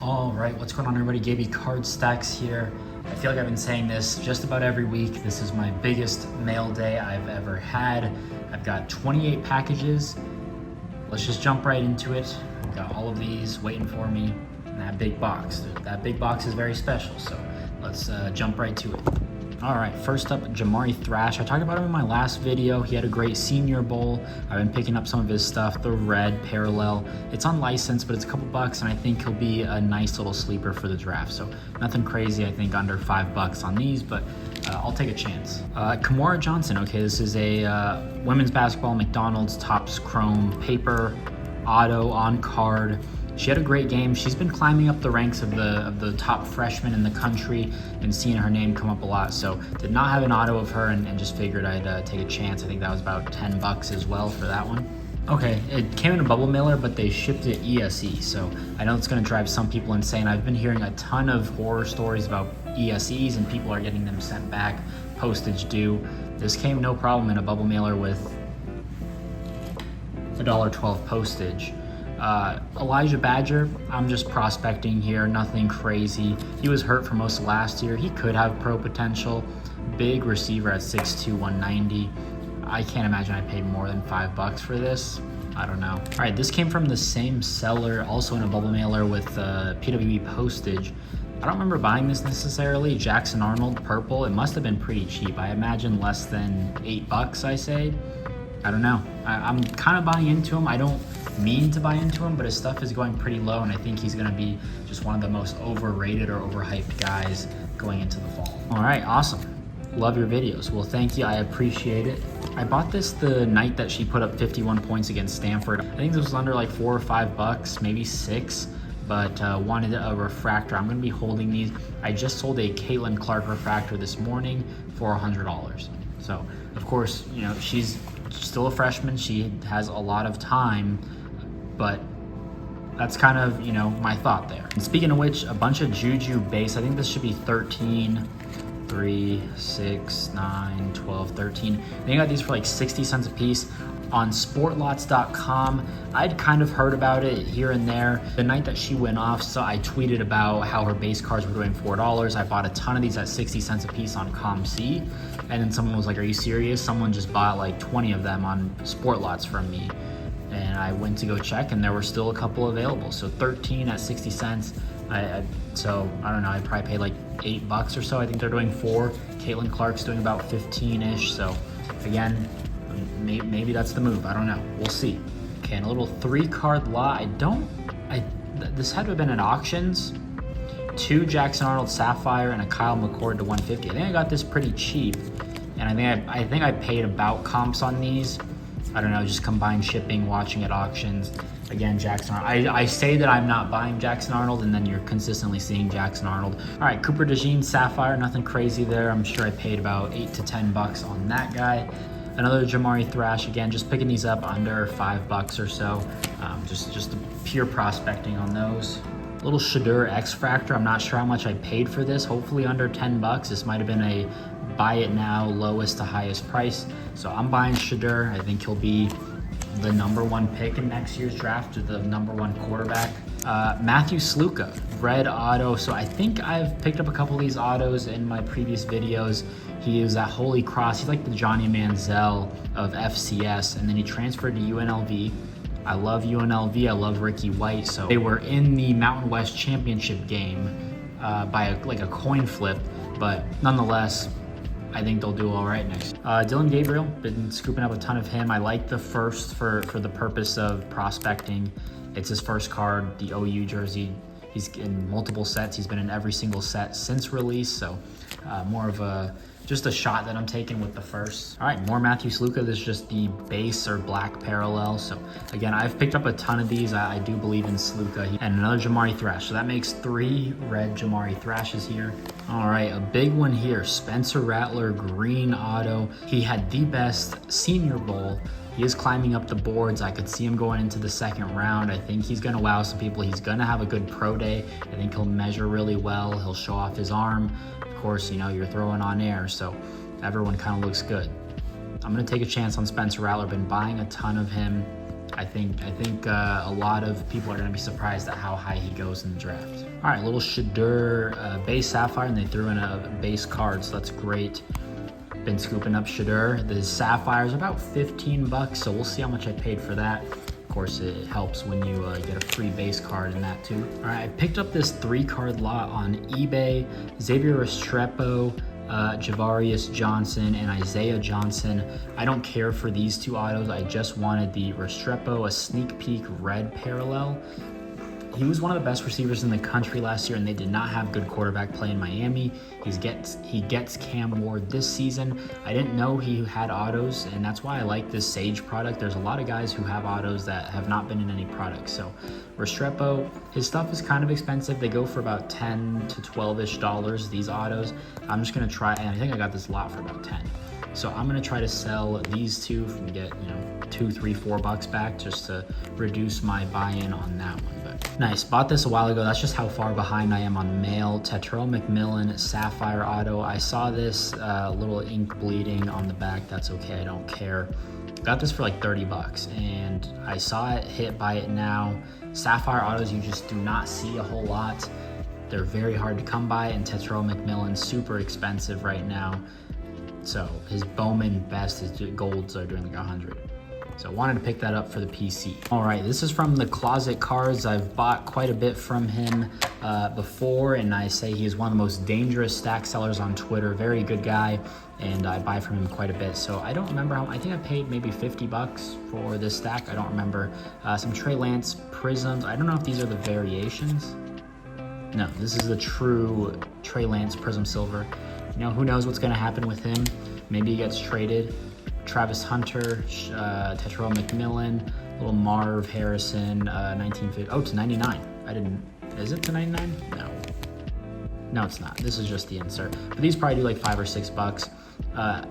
All right, what's going on, everybody? Gaby Card Stacks here. I feel like I've been saying this just about every week. This is my biggest mail day I've ever had. I've got 28 packages. Let's just jump right into it. I've got all of these waiting for me in that big box. That big box is very special, so let's jump right to it. All right, first up, Jamari Thrash. I talked about him in my last video. He had a great Senior Bowl. I've been picking up some of his stuff, the red parallel. It's unlicensed, but it's a couple bucks, and I think he'll be a nice little sleeper for the draft. So nothing crazy, I think under $5 on these, but I'll take a chance. Kamora Johnson, okay, this is a women's basketball McDonald's Topps Chrome paper auto on card. She had a great game. She's been climbing up the ranks of the top freshmen in the country and seeing her name come up a lot. So did not have an auto of her and just figured I'd take a chance. I think that was about $10 as well for that one. Okay, it came in a bubble mailer, but they shipped it ESE. So I know it's gonna drive some people insane. I've been hearing a ton of horror stories about ESEs and people are getting them sent back, postage due. This came no problem in a bubble mailer with $1.12 postage. Elijah Badger, I'm just prospecting here, nothing crazy. He was hurt for most of last year. He could have pro potential. Big receiver at 6'2", 190. I can't imagine I paid more than $5 for this. I don't know. All right, this came from the same seller, also in a bubble mailer with PWB postage. I don't remember buying this necessarily. Jackson Arnold, purple. It must have been pretty cheap. I imagine less than $8, I say. I don't know. I'm kind of buying into him. I don't mean to buy into him, but his stuff is going pretty low, and I think he's going to be just one of the most overrated or overhyped guys going into the fall. All right, awesome. Love your videos. Well, thank you. I appreciate it. I bought this the night that she put up 51 points against Stanford. I think this was under like $4 or $5, maybe $6, but wanted a refractor. I'm going to be holding these. I just sold a Caitlin Clark refractor this morning for $100. So, of course, you know, she's still a freshman. She has a lot of time, but that's kind of, you know, my thought there. And speaking of which, a bunch of Juju base. I think this should be 13, 3, 6, 9, 12, 13. I think I got these for like 60 cents a piece on sportlots.com. I'd kind of heard about it here and there. The night that she went off, so I tweeted about how her base cards were doing $4. I bought a ton of these at 60 cents a piece on ComC. And then someone was like, are you serious? Someone just bought like 20 of them on Sportlots from me. And I went to go check and there were still a couple available. So 13 at 60 cents. So I don't know, I probably paid like $8 or so. I think they're doing 4. Caitlin Clark's doing about 15-ish. So again, maybe that's the move. I don't know. We'll see. Okay, and a little 3-card lot. This had to have been at auctions. 2 Jackson Arnold Sapphire and a Kyle McCord to 150. I think I got this pretty cheap. And I think I paid about comps on these. I don't know, just combined shipping, watching at auctions. Again, Jackson Arnold. I say that I'm not buying Jackson Arnold, and then you're consistently seeing Jackson Arnold. All right, Cooper DeJean Sapphire, nothing crazy there. I'm sure I paid about $8 to $10 on that guy. Another Jamari Thrash, again, just picking these up under $5 or so. Just pure prospecting on those. Little Shadur X-Fractor, I'm not sure how much I paid for this, hopefully under $10. This might have been a buy it now, lowest to highest price. So I'm buying Shadur. I think he'll be the #1 pick in next year's draft, or the #1 quarterback. Matthew Sluka, red auto. So I think I've picked up a couple of these autos in my previous videos. He was at Holy Cross. He's like the Johnny Manziel of FCS, and then he transferred to UNLV. I love UNLV, I love Ricky White. So they were in the Mountain West Championship game by a coin flip, but nonetheless, I think they'll do all right next. Dylan Gabriel, been scooping up a ton of him. I like the first for the purpose of prospecting. It's his first card, the OU jersey. He's in multiple sets. He's been in every single set since release, so more of just a shot that I'm taking with the first. All right, more Matthew Sluka. This is just the base or black parallel. So again, I've picked up a ton of these. I do believe in Sluka. And another Jamari Thrash. So that makes 3 red Jamari Thrashes here. All right, a big one here. Spencer Rattler, green auto. He had the best Senior Bowl. He is climbing up the boards. I could see him going into the 2nd round. I think he's gonna wow some people. He's gonna have a good pro day. I think he'll measure really well. He'll show off his arm. Of course, you know, you're throwing on air, so everyone kind of looks good. I'm gonna take a chance on Spencer Rattler. Been buying a ton of him. I think a lot of people are going to be surprised at how high he goes in the draft. All right, little Shadur base Sapphire, and they threw in a base card, so that's great. Been scooping up Shadur. The Sapphire is about 15 bucks, so we'll see how much I paid for that. Of course, it helps when you get a free base card in that too. All right, I picked up this 3-card lot on eBay. Xavier Restrepo, Javarius Johnson, and Isaiah Johnson. I don't care for these 2 autos. I just wanted the Restrepo, a sneak peek red parallel. He was one of the best receivers in the country last year, and they did not have good quarterback play in Miami. He gets Cam Ward this season. I didn't know he had autos, and that's why I like this Sage product. There's a lot of guys who have autos that have not been in any products. So Restrepo, his stuff is kind of expensive. They go for about $10 to $12-ish, these autos. I'm just gonna try, and I think I got this lot for about 10. So I'm gonna try to sell these 2 and get, $2, $3, $4 back just to reduce my buy-in on that one. But nice, bought this a while ago. That's just how far behind I am on mail. Tetrell McMillan Sapphire Auto. I saw this little ink bleeding on the back. That's okay, I don't care. Got this for like 30 bucks, and I saw it hit Buy It Now. Sapphire Autos you just do not see a whole lot. They're very hard to come by, and Tetrell McMillan super expensive right now. So his Bowman best, his golds are doing like 100. So I wanted to pick that up for the PC. All right, this is from the Closet Cards. I've bought quite a bit from him before, and I say he's one of the most dangerous stack sellers on Twitter. Very good guy, and I buy from him quite a bit. So I don't remember how, I think I paid maybe 50 bucks for this stack. I don't remember. Some Trey Lance Prisms. I don't know if these are the variations. No, this is the true Trey Lance Prism Silver. Who knows what's gonna happen with him. Maybe he gets traded. Travis Hunter, Tetrell McMillan, little Marv Harrison, 1950. Oh, to 99. Is it to 99? No, it's not. This is just the insert. But these probably do like $5 or $6.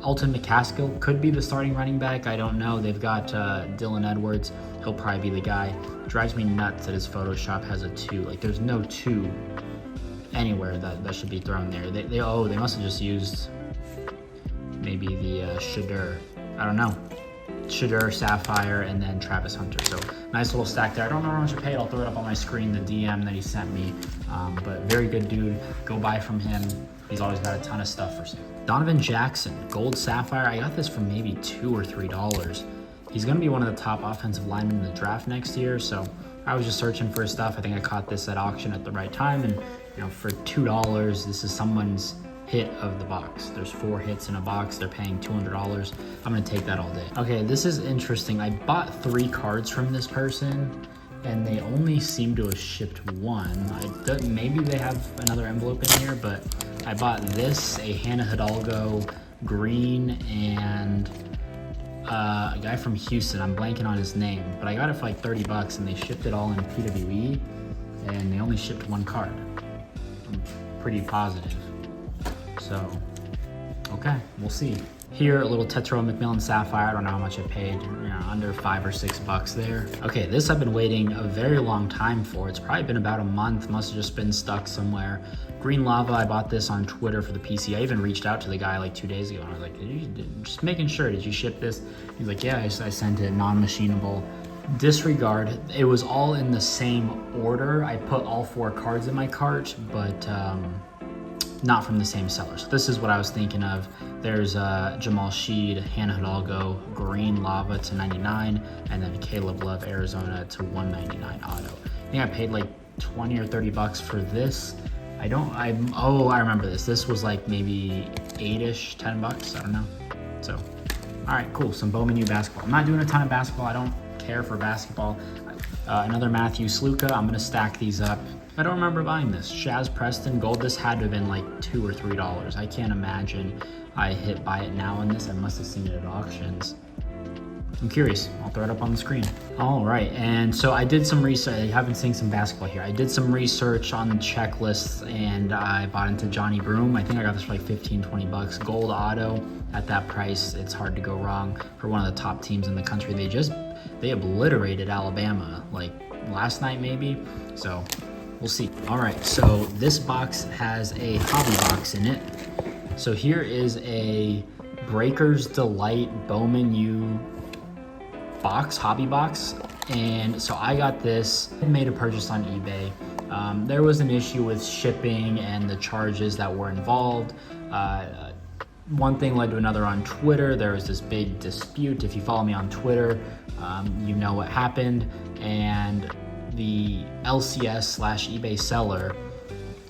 Alton McCaskill could be the starting running back. I don't know. They've got Dylan Edwards. He'll probably be the guy. Drives me nuts that his Photoshop has a 2. Like, there's no 2 anywhere that should be thrown there. They must have just used maybe the Shadur. I don't know. Shadur, Sapphire, and then Travis Hunter. So nice little stack there. I don't know how much I paid. I'll throw it up on my screen, the DM that he sent me. But very good dude. Go buy from him. He's always got a ton of stuff for sale. Donovan Jackson, Gold Sapphire. I got this for maybe $2 or $3. He's going to be one of the top offensive linemen in the draft next year. So I was just searching for his stuff. I think I caught this at auction at the right time. And for $2, this is someone's hit of the box. There's 4 hits in a box. They're paying $200. I'm gonna take that all day. Okay, this is interesting. I bought 3 cards from this person, and they only seem to have shipped 1. Maybe they have another envelope in here, but I bought this, a Hannah Hidalgo green, and a guy from Houston. I'm blanking on his name, but I got it for like 30 bucks, and they shipped it all in PWE, and they only shipped 1 card. I'm pretty positive. So, okay, we'll see. Here, a little Tetrell McMillan Sapphire. I don't know how much I paid, under $5 or $6 there. Okay, this I've been waiting a very long time for. It's probably been about a month. Must have just been stuck somewhere. Green Lava, I bought this on Twitter for the PC. I even reached out to the guy like 2 days ago, and I was like, just making sure, did you ship this? He's like, yeah, I sent it, non-machinable. Disregard, it was all in the same order. I put all 4 cards in my cart, but not from the same seller. So this is what I was thinking of. There's Jamal Sheed, Hannah Hidalgo, Green Lava to 99, and then Caleb Love, Arizona to 199 auto. I think I paid like 20 or 30 bucks for this. I remember this. This was like maybe 8-ish, 10 bucks, I don't know. So, all right, cool, some Bowman U basketball. I'm not doing a ton of basketball. I don't care for basketball. Another Matthew Sluka. I'm gonna stack these up. I don't remember buying this. Shaz Preston Gold. This had to have been like $2 or $3. I can't imagine I hit Buy It Now on this. I must have seen it at auctions. I'm curious. I'll throw it up on the screen. All right, and so I did some research. I haven't seen some basketball here. I did some research on the checklists, and I bought into Johnny Broom. I think I got this for like 15, 20 bucks. Gold auto at that price. It's hard to go wrong for one of the top teams in the country. They obliterated Alabama like last night maybe. So we'll see. All right, so this box has a hobby box in it. So here is a Breaker's Delight Bowman U box, hobby box. And so I got this, made a purchase on eBay. There was an issue with shipping and the charges that were involved. One thing led to another on Twitter. There was this big dispute. If you follow me on Twitter, you know what happened. And the LCS/eBay seller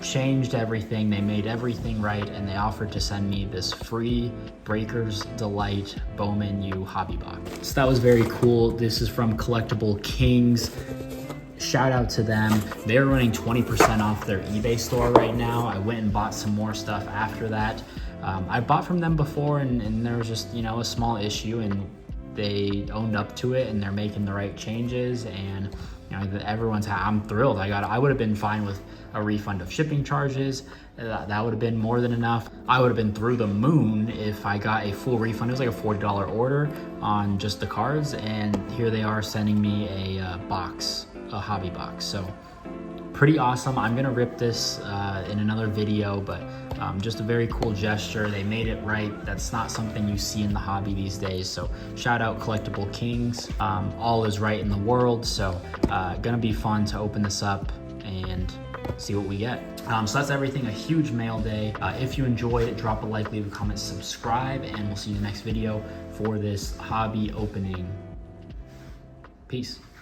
changed everything. They made everything right, and they offered to send me this free Breaker's Delight Bowman U hobby box. So that was very cool. This is from Collectible Kings. Shout out to them. They're running 20% off their eBay store right now. I went and bought some more stuff after that. I bought from them before, and there was just, you know, a small issue, and they owned up to it, and they're making the right changes, and you know, I'm thrilled. I would have been fine with a refund of shipping charges. That would have been more than enough. I would have been through the moon if I got a full refund. It was like a $40 order on just the cards, and here they are sending me a box, a hobby box. So pretty awesome. I'm gonna rip this in another video, but just a very cool gesture. They made it right. That's not something you see in the hobby these days. So shout out Collectible Kings. All is right in the world. So gonna be fun to open this up and see what we get. So that's everything. A huge mail day. If you enjoyed it, drop a like, leave a comment, subscribe, and we'll see you in the next video for this hobby opening. Peace.